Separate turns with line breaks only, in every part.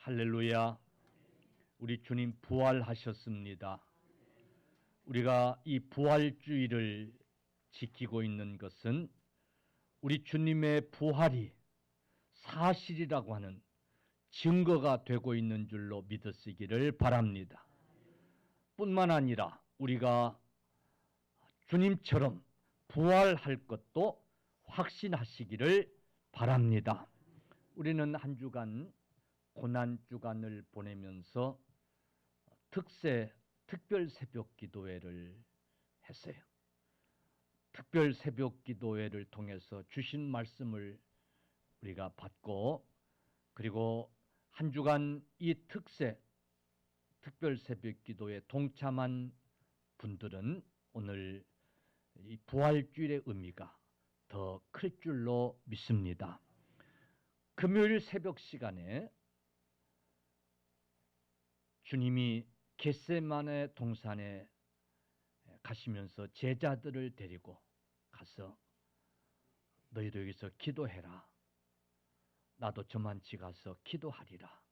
할렐루야. 우리 주님 부활하셨습니다. 우리가 이 부활주의를 지키고 있는 것은 우리 주님의 부활이 사실이라고 하는 증거가 되고 있는 줄로 믿으시기를 바랍니다. 뿐만 아니라 우리가 주님처럼 부활할 것도 확신하시기를 바랍니다. 우리는 한 주간 고난주간을 보내면서 특별 새벽 기도회를 했어요. 특별 새벽 기도회를 통해서 주신 말씀을 우리가 받고, 그리고 한 주간 이 특별 새벽 기도에 동참한 분들은 오늘 이 부활주일의 의미가 더 클 줄로 믿습니다. 금요일 새벽 시간에 주님이 겟세마네 동산에 가시면서 제자들을 데리고 가서 너희도 여기서 기도해라. 나도 저만치 가서 기도하리라.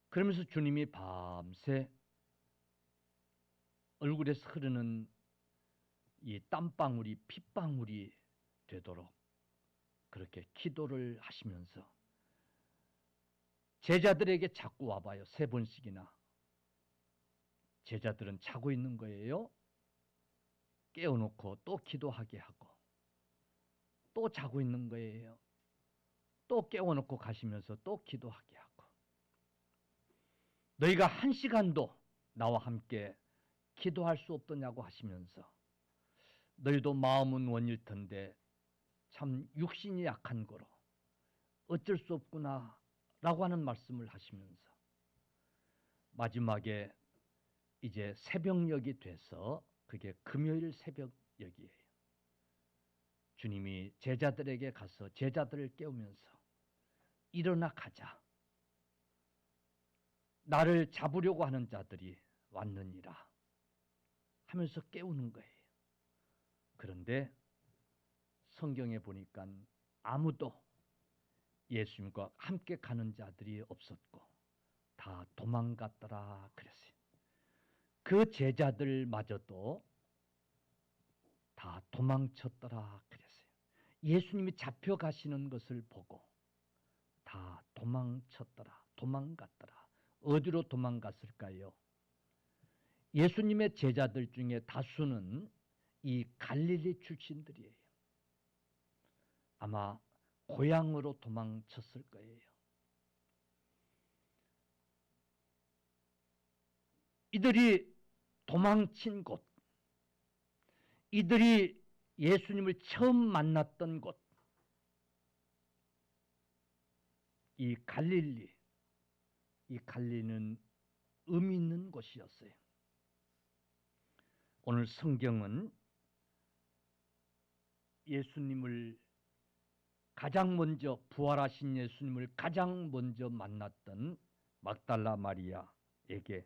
그러면서 주님이 밤새 얼굴에서 흐르는 이 땀방울이 핏방울이 되도록 그렇게 기도를 하시면서 제자들에게 자꾸 와봐요. 3번씩이나. 제자들은 자고 있는 거예요. 깨워놓고 또 기도하게 하고, 또 자고 있는 거예요. 또 깨워놓고 가시면서 또 기도하게 하고, 너희가 1시간도 나와 함께 기도할 수 없더냐고 하시면서, 너희도 마음은 원일 텐데 참 육신이 약한 거로 어쩔 수 없구나 라고 하는 말씀을 하시면서 마지막에 이제 새벽녘이 돼서, 그게 금요일 새벽녘이에요. 주님이 제자들에게 가서 제자들을 깨우면서 일어나 가자. 나를 잡으려고 하는 자들이 왔느니라 하면서 깨우는 거예요. 그런데 성경에 보니까 아무도 예수님과 함께 가는 자들이 없었고 다 도망갔더라 그랬어요. 그 제자들마저도 다 도망쳤더라 그랬어요. 예수님이 잡혀가시는 것을 보고 다 도망갔더라. 어디로 도망갔을까요? 예수님의 제자들 중에 다수는 이 갈릴리 출신들이에요. 아마 고향으로 도망쳤을 거예요. 이들이 도망친 곳, 이들이 예수님을 처음 만났던 곳, 이 갈릴리는 의미 있는 곳이었어요. 오늘 성경은 예수님을 가장 먼저, 부활하신 예수님을 가장 먼저 만났던 막달라 마리아에게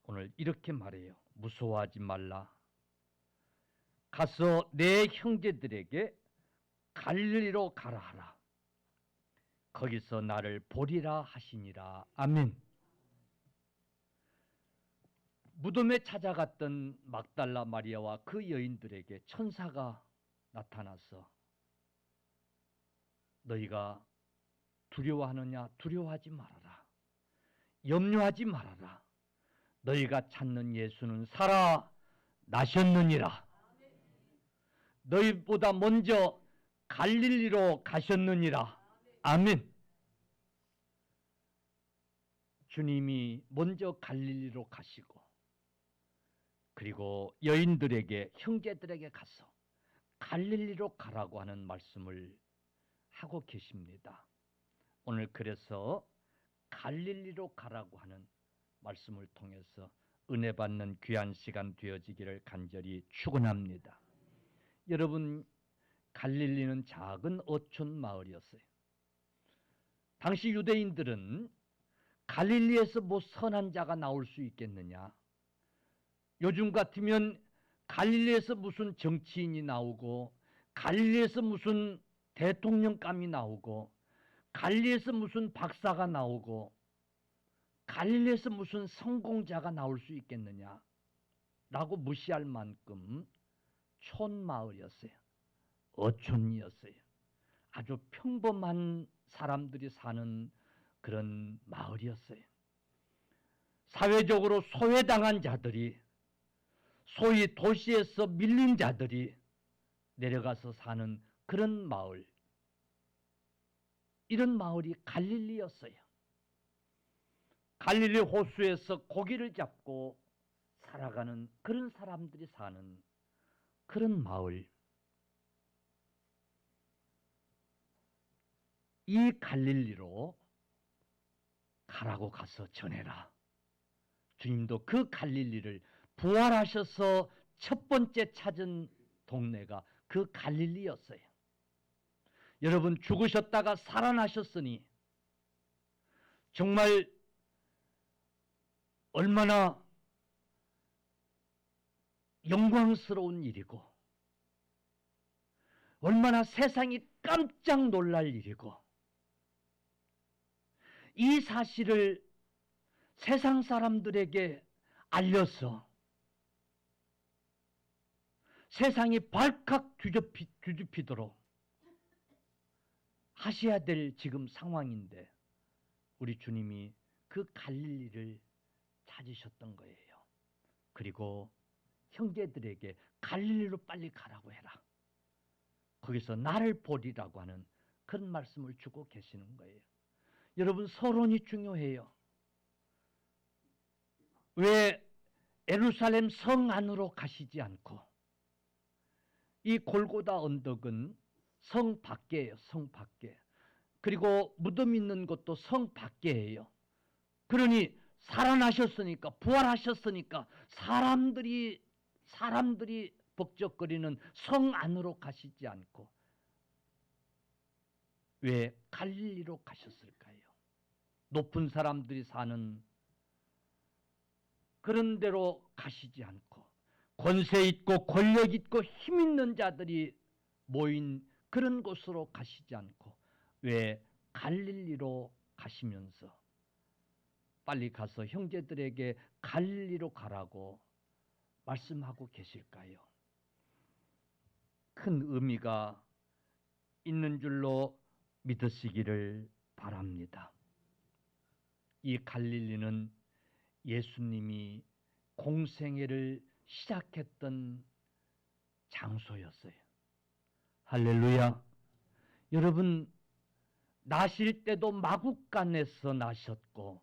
오늘 이렇게 말해요. 무서워하지 말라. 가서 내 형제들에게 갈릴리로 가라 하라. 거기서 나를 보리라 하시니라. 아멘. 무덤에 찾아갔던 막달라 마리아와 그 여인들에게 천사가 나타나서 너희가 두려워하느냐? 두려워하지 말아라. 염려하지 말아라. 너희가 찾는 예수는 살아나셨느니라. 너희보다 먼저 갈릴리로 가셨느니라. 아멘. 주님이 먼저 갈릴리로 가시고, 그리고 여인들에게, 형제들에게 가서 갈릴리로 가라고 하는 말씀을 하고 계십니다. 오늘 그래서 갈릴리로 가라고 하는 말씀을 통해서 은혜 받는 귀한 시간 되어지기를 간절히 축원합니다. 여러분, 갈릴리는 작은 어촌 마을이었어요. 당시 유대인들은 갈릴리에서 뭐 선한 자가 나올 수 있겠느냐? 요즘 같으면 갈릴리에서 무슨 정치인이 나오고, 갈릴리에서 무슨 대통령감이 나오고, 갈릴리에서 무슨 박사가 나오고 갈릴리에서 무슨 성공자가 나올 수 있겠느냐 라고 무시할 만큼 촌마을이었어요. 어촌이었어요. 아주 평범한 사람들이 사는 그런 마을이었어요. 사회적으로 소외당한 자들이, 소위 도시에서 밀린 자들이 내려가서 사는 그런 마을, 이런 마을이 갈릴리였어요. 갈릴리 호수에서 고기를 잡고 살아가는 그런 사람들이 사는 그런 마을. 이 갈릴리로 가라고 가서 전해라. 주님도 그 갈릴리를 부활하셔서 첫 번째 찾은 동네가 그 갈릴리였어요. 여러분, 죽으셨다가 살아나셨으니 정말 얼마나 영광스러운 일이고 얼마나 세상이 깜짝 놀랄 일이고, 이 사실을 세상 사람들에게 알려서 세상이 발칵 뒤집히도록 하셔야 될 지금 상황인데 우리 주님이 그 갈릴리를 찾으셨던 거예요. 그리고 형제들에게 갈릴리로 빨리 가라고 해라. 거기서 나를 보리라고 하는 그런 말씀을 주고 계시는 거예요. 여러분, 서론이 중요해요. 왜 예루살렘 성 안으로 가시지 않고, 이 골고다 언덕은 성 밖에예요. 성 밖에. 그리고 무덤 있는 곳도 성 밖에예요. 그러니 살아나셨으니까, 부활하셨으니까 사람들이 북적거리는 성 안으로 가시지 않고 왜 갈릴리로 가셨을까요? 높은 사람들이 사는 그런 데로 가시지 않고 권세 있고 권력 있고 힘 있는 자들이 모인 그런 곳으로 가시지 않고 왜 갈릴리로 가시면서 빨리 가서 형제들에게 갈릴리로 가라고 말씀하고 계실까요? 큰 의미가 있는 줄로 믿으시기를 바랍니다. 이 갈릴리는 예수님이 공생애를 시작했던 장소였어요. 할렐루야. 여러분, 나실 때도 마국간에서 나셨고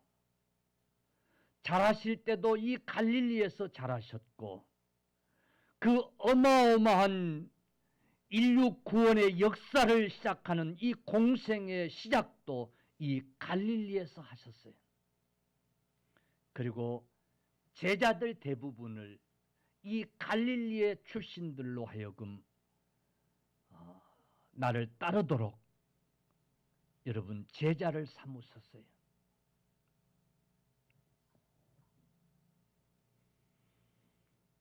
자라실 때도 이 갈릴리에서 자라셨고, 그 어마어마한 인류 구원의 역사를 시작하는 이 공생의 시작도 이 갈릴리에서 하셨어요. 그리고 제자들 대부분을 이 갈릴리의 출신들로 하여금 나를 따르도록 여러분 제자를 삼으셨어요.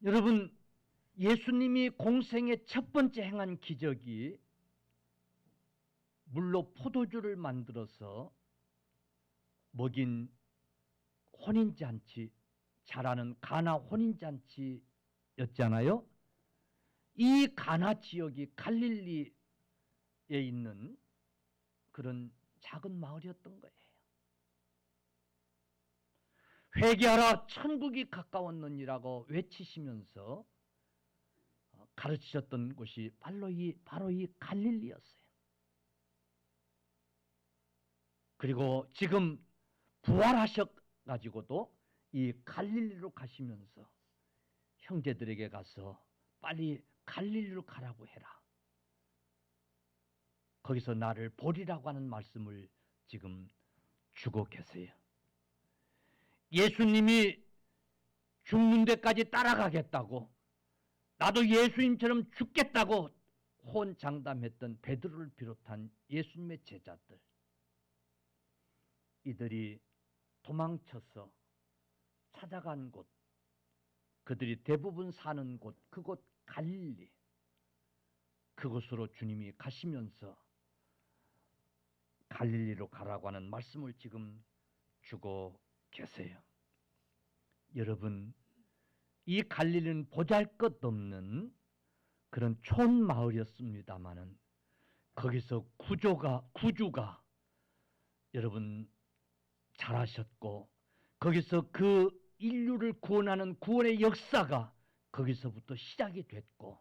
여러분, 예수님이 공생의 첫 번째 행한 기적이 물로 포도주를 만들어서 먹인 혼인잔치, 잘 아는 가나 혼인잔치였잖아요. 이 가나 지역이 갈릴리에 있는 그런 작은 마을이었던 거예요. 회개하라, 천국이 가까웠느니라고 외치시면서 가르치셨던 곳이 바로 이 갈릴리였어요. 그리고 지금 부활하셔가지고도 이 갈릴리로 가시면서 형제들에게 가서 빨리 갈릴리로 가라고 해라. 거기서 나를 보리라고 하는 말씀을 지금 주고 계세요. 예수님이 죽는 데까지 따라가겠다고, 나도 예수님처럼 죽겠다고 혼장담했던 베드로를 비롯한 예수님의 제자들, 이들이 도망쳐서 찾아간 곳, 그들이 대부분 사는 곳, 그곳 갈릴리, 그곳으로 주님이 가시면서 갈릴리로 가라고 하는 말씀을 지금 주고 계세요. 여러분, 이 갈릴리는 보잘것없는 그런 촌마을이었습니다마는 거기서 구주가 여러분 잘하셨고, 거기서 그 인류를 구원하는 구원의 역사가 거기서부터 시작이 됐고,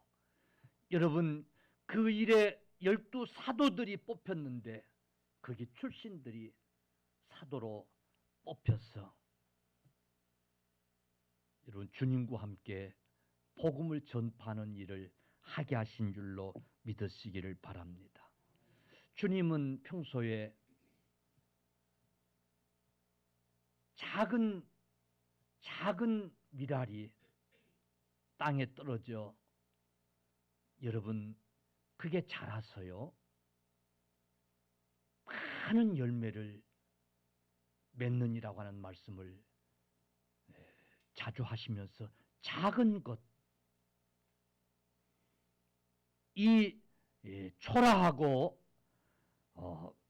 여러분 그 일에 12 사도들이 뽑혔는데 거기 출신들이 사도로 뽑혀서 여러분 주님과 함께 복음을 전파하는 일을 하게 하신 줄로 믿으시기를 바랍니다. 주님은 평소에 작은 미랄이 땅에 떨어져 여러분 그게 자라서요 많은 열매를 맺느니라고 하는 말씀을 자주 하시면서 작은 것, 이 초라하고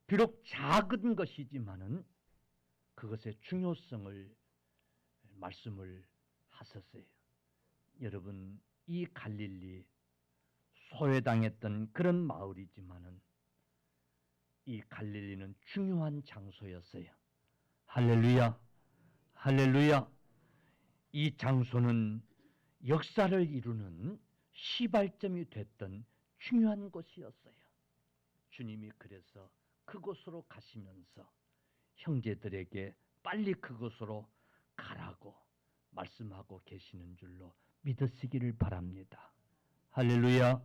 비록 작은 것이지만은 그것의 중요성을 말씀을 하셨어요. 여러분 이 갈릴리 소외당했던 그런 마을이지만은 이 갈릴리는 중요한 장소였어요. 할렐루야, 할렐루야. 이 장소는 역사를 이루는 시발점이 됐던 중요한 곳이었어요. 주님이 그래서 그곳으로 가시면서 형제들에게 빨리 그곳으로 가라고 말씀하고 계시는 줄로 믿으시기를 바랍니다. 할렐루야.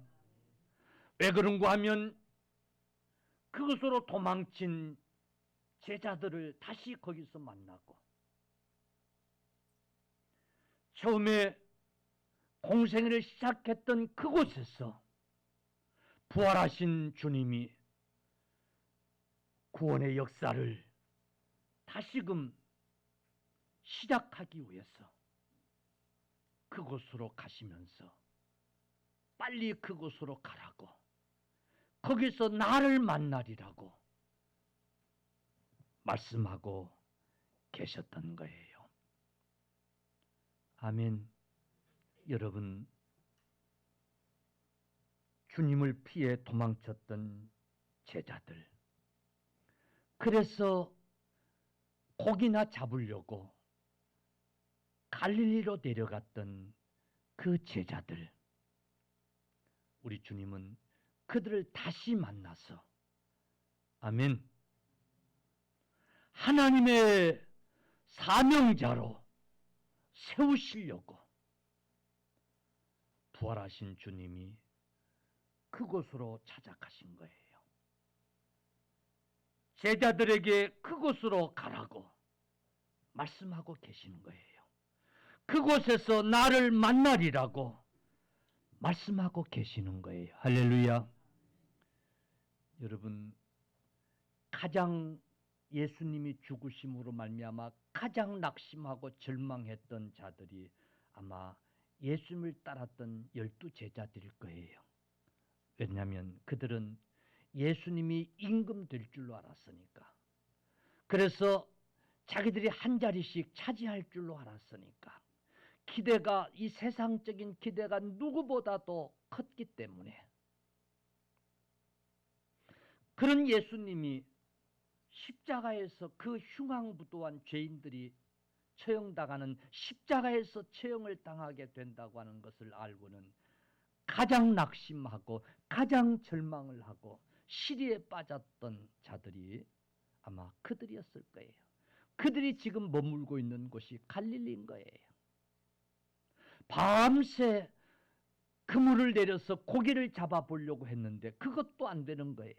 왜 그런가 하면 그곳으로 도망친 제자들을 다시 거기서 만나고, 처음에 공생애를 시작했던 그곳에서 부활하신 주님이 구원의 역사를 다시금 시작하기 위해서 그곳으로 가시면서 빨리 그곳으로 가라고, 거기서 나를 만나리라고 말씀하고 계셨던 거예요. 아멘. 여러분, 주님을 피해 도망쳤던 제자들, 그래서 고기나 잡으려고 갈릴리로 내려갔던 그 제자들, 우리 주님은 그들을 다시 만나서 아멘, 하나님의 사명자로 세우시려고 부활하신 주님이 그곳으로 찾아가신 거예요. 제자들에게 그곳으로 가라고 말씀하고 계시는 거예요. 그곳에서 나를 만나리라고 말씀하고 계시는 거예요. 할렐루야. 여러분, 가장 예수님이 죽으심으로 말미암아 가장 낙심하고 절망했던 자들이 아마 예수님을 따랐던 12 제자들일 거예요. 왜냐하면 그들은 예수님이 임금 될 줄로 알았으니까. 그래서 자기들이 한 자리씩 차지할 줄로 알았으니까. 기대가, 이 세상적인 기대가 누구보다도 컸기 때문에 그런 예수님이 십자가에서 그 흉악무도한 죄인들이 처형당하는 십자가에서 처형을 당하게 된다고 하는 것을 알고는 가장 낙심하고 가장 절망을 하고 시리에 빠졌던 자들이 아마 그들이었을 거예요. 그들이 지금 머물고 있는 곳이 갈릴리인 거예요. 밤새 그물을 내려서 고기를 잡아보려고 했는데 그것도 안 되는 거예요.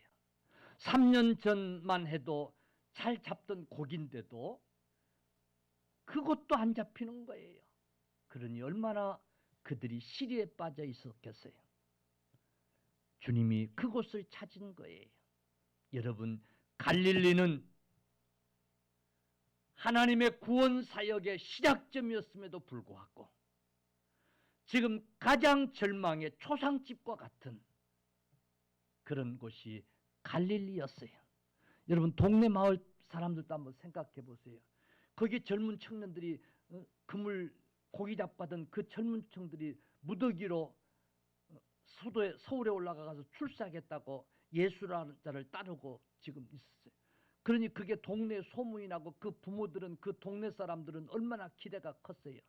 3년 전만 해도 잘 잡던 고기인데도 그것도 안 잡히는 거예요. 그러니 얼마나 그들이 시리에 빠져 있었겠어요. 주님이 그곳을 찾은 거예요. 여러분, 갈릴리는 하나님의 구원 사역의 시작점이었음에도 불구하고 지금 가장 절망의 초상집과 같은 그런 곳이 갈릴리였어요. 여러분 동네 마을 사람들도 한번 생각해 보세요. 거기 젊은 청년들이 그물 고기 잡가던 그 젊은 청들이 무더기로 서울에 올라가서 출세하겠다고 예수라는 자를 따르고 지금 있었어요. 그러니 그게 동네 소문이 나고 그 부모들은 그 동네 사람들은 얼마나 기대가 컸어요.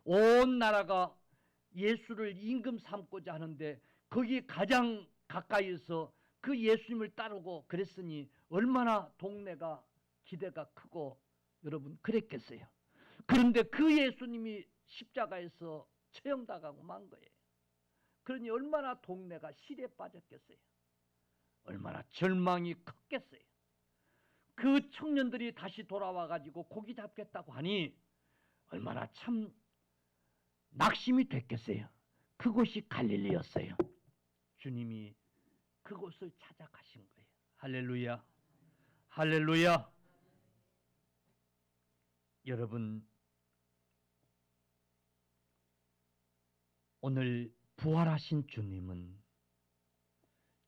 온 나라가 예수를 임금 삼고자 하는데 거기 가장 가까이서 그 예수님을 따르고 그랬으니 얼마나 동네가 기대가 크고 여러분 그랬겠어요. 그런데 그 예수님이 십자가에서 처형당하고 만 거예요. 그러니 얼마나 동네가 시리에 빠졌겠어요. 얼마나 절망이 컸겠어요. 그 청년들이 다시 돌아와가지고 고기 잡겠다고 하니 얼마나 참 낙심이 됐겠어요. 그곳이 갈릴리였어요. 주님이 그곳을 찾아가신 거예요. 할렐루야, 할렐루야. 여러분 오늘 부활하신 주님은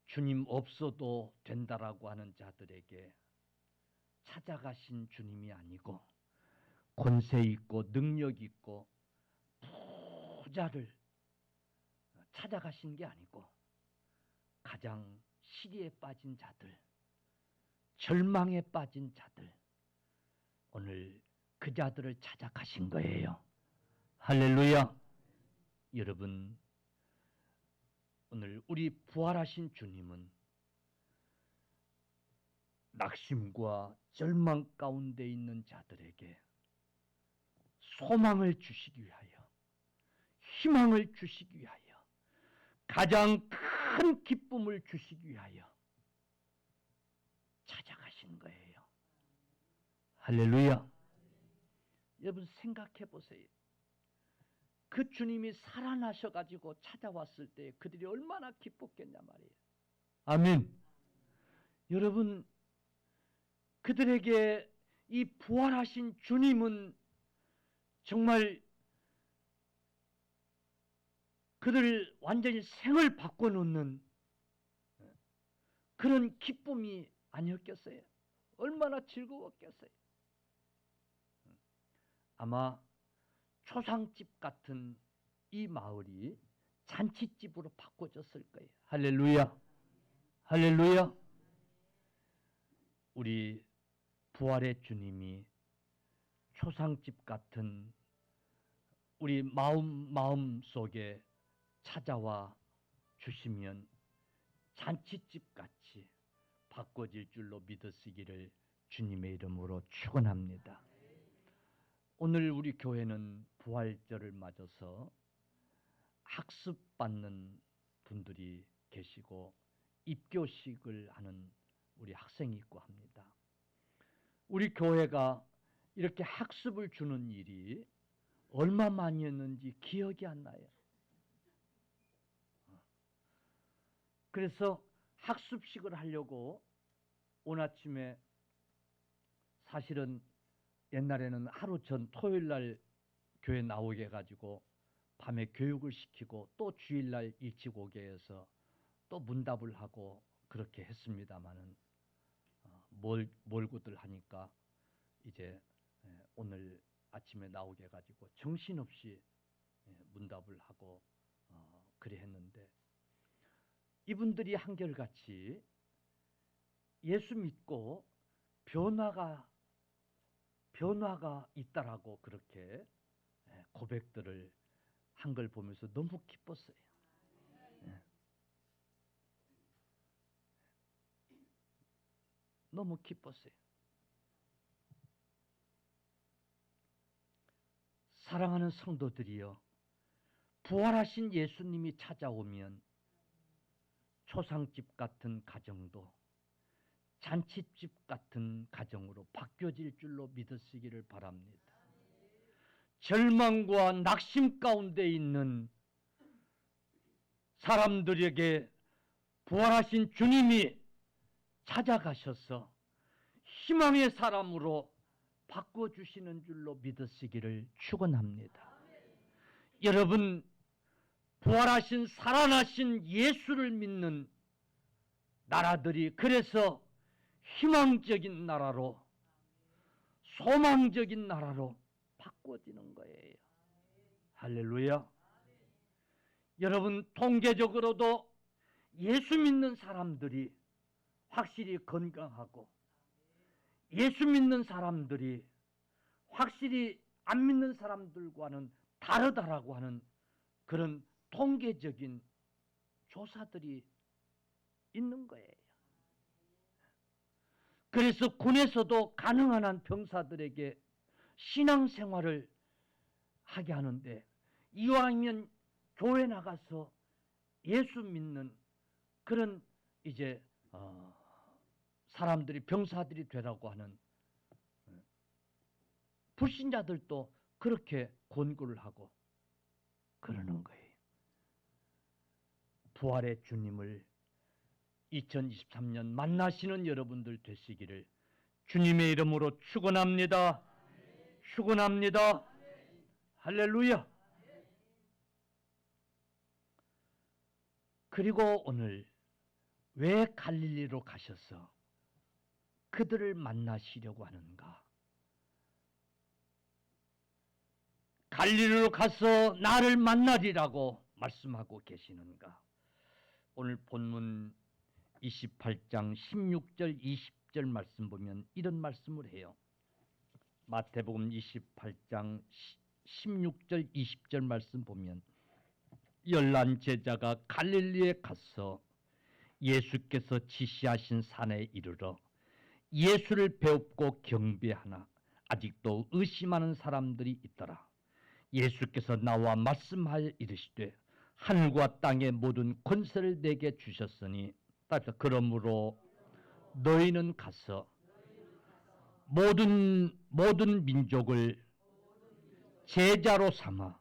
주님 없어도 된다라고 하는 자들에게 찾아가신 주님이 아니고 권세 있고 능력 있고 부자를 찾아가신 게 아니고 가장 시리에 빠진 자들, 절망에 빠진 자들, 오늘 그 자들을 찾아가신 거예요. 할렐루야. 여러분 오늘 우리 부활하신 주님은 낙심과 절망 가운데 있는 자들에게 소망을 주시기 위하여, 희망을 주시기 위하여, 가장 큰 기쁨을 주시기 위하여 찾아가신 거예요. 할렐루야. 여러분 생각해 보세요. 그 주님이 살아나셔가지고 찾아왔을 때 그들이 얼마나 기뻤겠냐 말이에요. 아멘. 여러분 그들에게 이 부활하신 주님은 정말 그들을 완전히 생을 바꿔놓는 그런 기쁨이 아니었겠어요? 얼마나 즐거웠겠어요? 아마 초상집 같은 이 마을이 잔치집으로 바꿔졌을 거예요. 할렐루야, 할렐루야. 우리 부활의 주님이 초상집 같은 우리 마음 속에 찾아와 주시면 잔치집 같이 바꿔질 줄로 믿으시기를 주님의 이름으로 축원합니다. 오늘 우리 교회는 부활절을 맞아서 학습받는 분들이 계시고 입교식을 하는 우리 학생이 있고 합니다. 우리 교회가 이렇게 학습을 주는 일이 얼마만이었는지 기억이 안 나요. 그래서 학습식을 하려고 오늘 아침에 사실은 옛날에는 하루 전 토요일날 교회 나오게 해가지고 밤에 교육을 시키고 또 주일날 일찍 오게 해서 또 문답을 하고 그렇게 했습니다마는 몰고들 하니까 이제 오늘 아침에 나오게 해가지고 정신없이 문답을 하고 그래 했는데 이분들이 한결같이 예수 믿고 변화가 있다라고 그렇게 고백들을 한 걸 보면서 너무 기뻤어요. 너무 기뻤어요. 사랑하는 성도들이여, 부활하신 예수님이 찾아오면 초상집 같은 가정도 잔치집 같은 가정으로 바뀌어질 줄로 믿으시기를 바랍니다. 절망과 낙심 가운데 있는 사람들에게 부활하신 주님이 찾아가셔서 희망의 사람으로 바꿔주시는 줄로 믿으시기를 축원합니다. 여러분 부활하신 살아나신 예수를 믿는 나라들이 그래서 희망적인 나라로, 소망적인 나라로 바꿔지는 거예요. 할렐루야. 여러분, 통계적으로도 예수 믿는 사람들이 확실히 건강하고, 예수 믿는 사람들이 확실히 안 믿는 사람들과는 다르다라고 하는 그런 통계적인 조사들이 있는 거예요. 그래서 군에서도 가능한 한 병사들에게 신앙생활을 하게 하는데, 이왕이면 교회 나가서 예수 믿는 그런 이제 사람들이 병사들이 되라고 하는 불신자들도 그렇게 권고를 하고 그러는 거예요. 부활의 주님을 2023년 만나시는 여러분들 되시기를 주님의 이름으로 축원합니다. 축원합니다. 할렐루야. 그리고 오늘 왜 갈릴리로 가셔서 그들을 만나시려고 하는가? 갈릴리로 가서 나를 만나리라고 말씀하고 계시는가? 오늘 본문 28장 16절 20절 말씀 보면 이런 말씀을 해요. 마태복음 28장 16절 20절 말씀 보면, 열난 제자가 갈릴리에 가서 예수께서 지시하신 산에 이르러 예수를 배웁고 경배하나 아직도 의심하는 사람들이 있더라. 예수께서 나와 말씀하여 이르시되 하늘과 땅의 모든 권세를 내게 주셨으니, 그러므로 너희는 가서 모든 민족을 제자로 삼아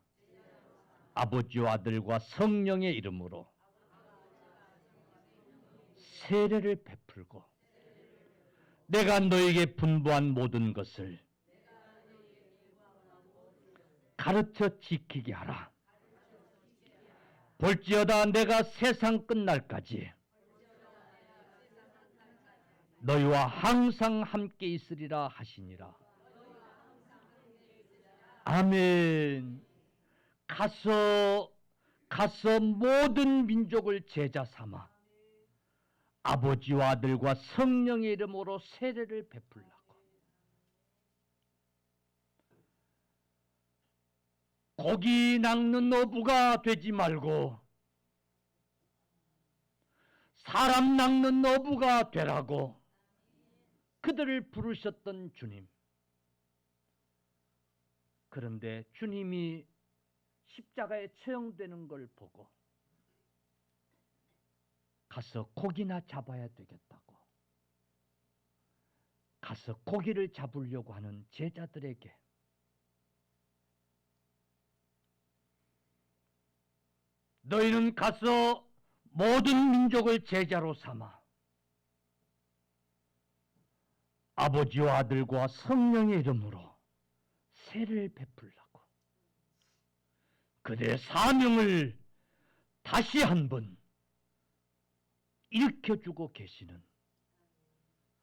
아버지와 아들과 성령의 이름으로 세례를 베풀고 내가 너에게 분부한 모든 것을 가르쳐 지키게 하라. 볼지어다 내가 세상 끝날까지 너희와 항상 함께 있으리라 하시니라. 아멘. 가서 모든 민족을 제자 삼아 아버지와 아들과 성령의 이름으로 세례를 베풀라고. 고기 낚는 어부가 되지 말고 사람 낚는 어부가 되라고 그들을 부르셨던 주님. 그런데 주님이 십자가에 처형되는 걸 보고 가서 고기나 잡아야 되겠다고 가서 고기를 잡으려고 하는 제자들에게 너희는 가서 모든 민족을 제자로 삼아 아버지와 아들과 성령의 이름으로 세례를 베풀라고 그들의 사명을 다시 한번 일으켜주고 계시는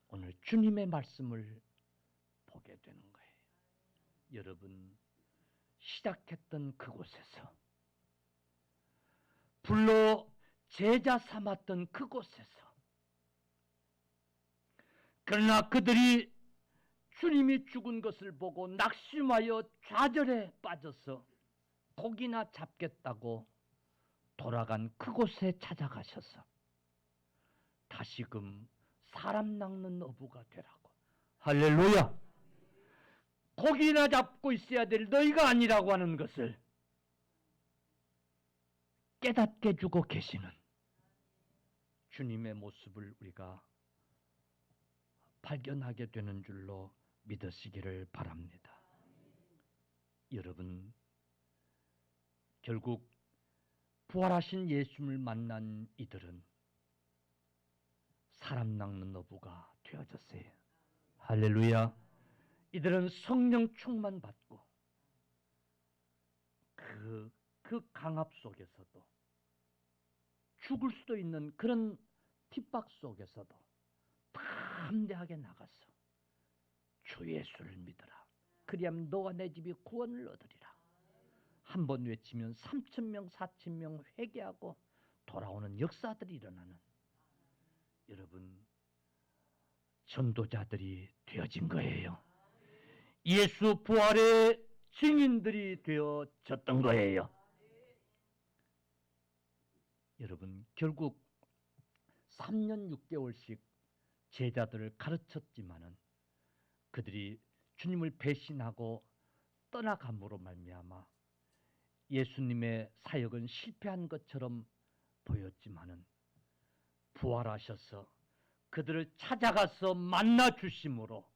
오늘 주님의 말씀을 보게 되는 거예요. 여러분, 시작했던 그곳에서, 불러 제자 삼았던 그곳에서, 그러나 그들이 주님이 죽은 것을 보고 낙심하여 좌절에 빠져서 고기나 잡겠다고 돌아간 그곳에 찾아가셔서 다시금 사람 낚는 어부가 되라고. 할렐루야. 고기나 잡고 있어야 될 너희가 아니라고 하는 것을 깨닫게 해주고 계시는 주님의 모습을 우리가 발견하게 되는 줄로 믿으시기를 바랍니다. 여러분, 결국 부활하신 예수를 만난 이들은 사람 낚는 어부가 되어졌어요. 할렐루야. 이들은 성령 충만 받고 그 강압 속에서도 죽을 수도 있는 그런 핍박 속에서도 다 담대하게 나가서 주 예수를 믿어라. 그리하면 너와 내 집이 구원을 얻으리라. 한 번 외치면 3,000명, 4,000명 회개하고 돌아오는 역사들이 일어나는, 여러분, 전도자들이 되어진 거예요. 예수 부활의 증인들이 되어졌던 거예요. 여러분, 결국 3년 6개월씩 제자들을 가르쳤지만은 그들이 주님을 배신하고 떠나감으로 말미암아 예수님의 사역은 실패한 것처럼 보였지만은 부활하셔서 그들을 찾아가서 만나 주심으로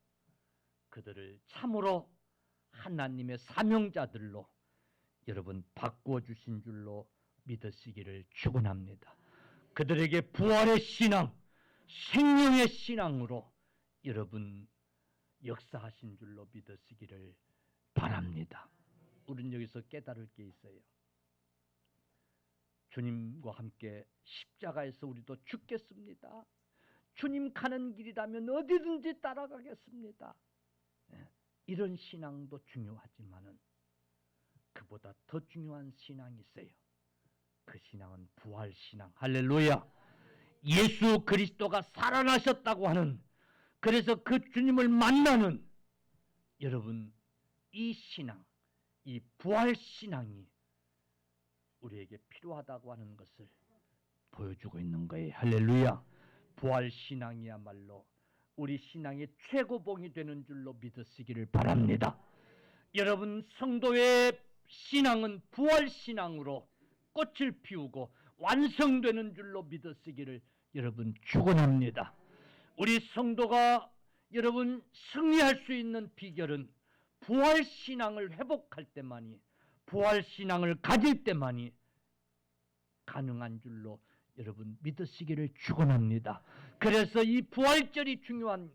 그들을 참으로 하나님의 사명자들로 여러분 바꾸어 주신 줄로 믿으시기를 축원합니다. 그들에게 부활의 신앙, 생명의 신앙으로 여러분 역사하신 줄로 믿으시기를 바랍니다. 우리는 여기서 깨달을 게 있어요. 주님과 함께 십자가에서 우리도 죽겠습니다. 주님 가는 길이라면 어디든지 따라가겠습니다. 이런 신앙도 중요하지만은 그보다 더 중요한 신앙이 있어요. 그 신앙은 부활 신앙. 할렐루야. 예수 그리스도가 살아나셨다고 하는, 그래서 그 주님을 만나는, 여러분, 이 신앙, 이 부활 신앙이 우리에게 필요하다고 하는 것을 보여주고 있는 거예요. 할렐루야. 부활 신앙이야말로 우리 신앙의 최고봉이 되는 줄로 믿으시기를 바랍니다. 여러분, 성도의 신앙은 부활 신앙으로 꽃을 피우고 완성되는 줄로 믿으시기를 여러분 축원합니다. 우리 성도가 여러분 승리할 수 있는 비결은 부활 신앙을 회복할 때만이, 부활 신앙을 가질 때만이 가능한 줄로 여러분 믿으시기를 축원합니다. 그래서 이 부활절이 중요한,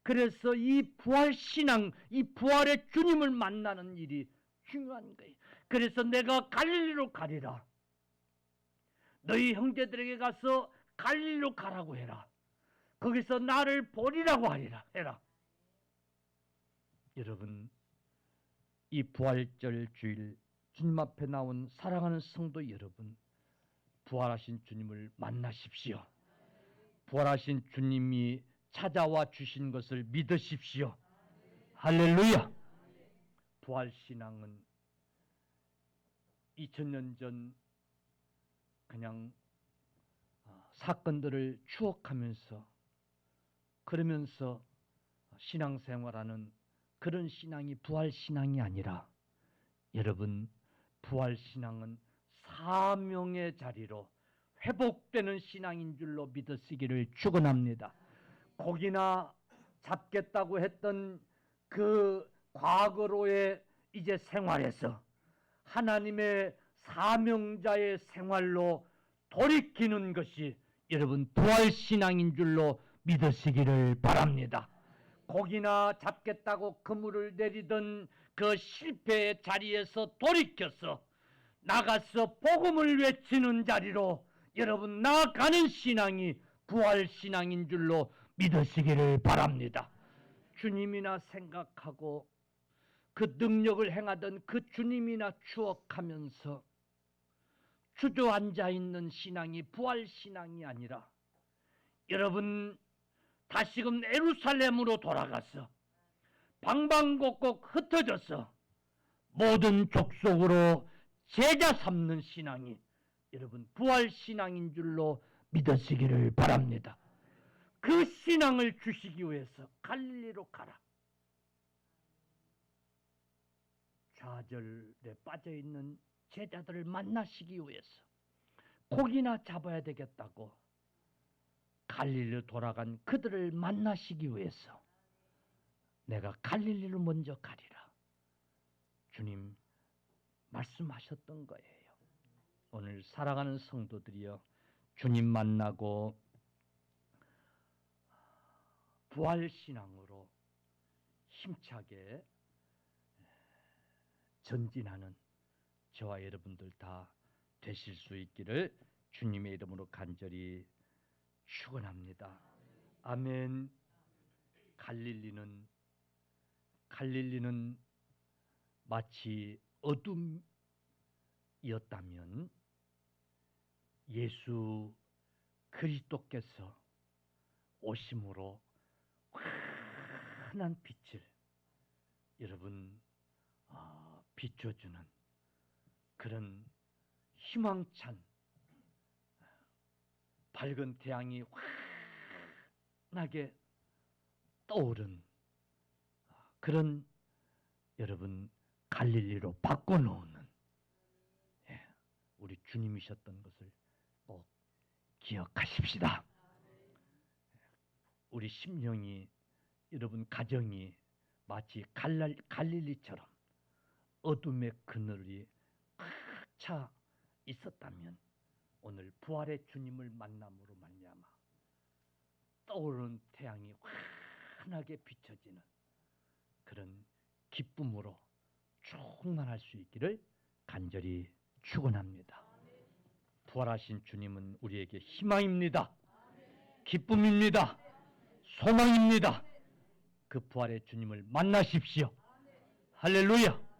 그래서 이 부활 신앙, 이 부활의 주님을 만나는 일이 중요한 거예요. 그래서 내가 갈릴리로 가리라. 너희 형제들에게 가서 갈릴리로 가라고 해라. 거기서 나를 보리라고 하리라 해라. 여러분, 이 부활절 주일 주님 앞에 나온 사랑하는 성도 여러분, 부활하신 주님을 만나십시오. 부활하신 주님이 찾아와 주신 것을 믿으십시오. 할렐루야. 부활신앙은 2000년 전 그냥 사건들을 추억하면서 그러면서 신앙생활하는 그런 신앙이 부활신앙이 아니라, 여러분, 부활신앙은 사명의 자리로 회복되는 신앙인 줄로 믿으시기를 축원합니다. 고기나 잡겠다고 했던 그 과거로의 이제 생활에서 하나님의 사명자의 생활로 돌이키는 것이 여러분 부활신앙인 줄로 믿으시기를 바랍니다. 고기나 잡겠다고 그물을 내리던 그 실패의 자리에서 돌이켜서 나가서 복음을 외치는 자리로 여러분 나아가는 신앙이 부활신앙인 줄로 믿으시기를 바랍니다. 주님이나 생각하고 그 능력을 행하던 그 주님이나 추억하면서 주저앉아 있는 신앙이 부활신앙이 아니라, 여러분 다시금 예루살렘으로 돌아가서 방방곡곡 흩어져서 모든 족속으로 제자 삼는 신앙이 여러분 부활신앙인 줄로 믿으시기를 바랍니다. 그 신앙을 주시기 위해서 갈릴리로 가라. 좌절에 빠져있는 제자들을 만나시기 위해서 고기나 잡아야 되겠다고 갈릴리로 돌아간 그들을 만나시기 위해서 내가 갈릴리로 먼저 가리라. 주님 말씀하셨던 거예요. 오늘 사랑하는 성도들이여, 주님 만나고 부활신앙으로 힘차게 전진하는 저와 여러분들 다 되실 수 있기를 주님의 이름으로 간절히 축원합니다. 아멘. 갈릴리는 마치 어둠이었다면 예수 그리스도께서 오심으로 환한 빛을 여러분 비춰주는 그런 희망찬 밝은 태양이 환하게 떠오른 그런 여러분 갈릴리로 바꿔놓는 우리 주님이셨던 것을 꼭 기억하십시다. 우리 심령이 여러분 가정이 마치 갈릴리처럼 어둠의 그늘이 꽉 차 있었다면 오늘 부활의 주님을 만남으로 말미암아 떠오르는 태양이 환하게 비춰지는 그런 기쁨으로 충만할 수 있기를 간절히 축원합니다. 부활하신 주님은 우리에게 희망입니다. 기쁨입니다. 소망입니다. 그 부활의 주님을 만나십시오. 할렐루야.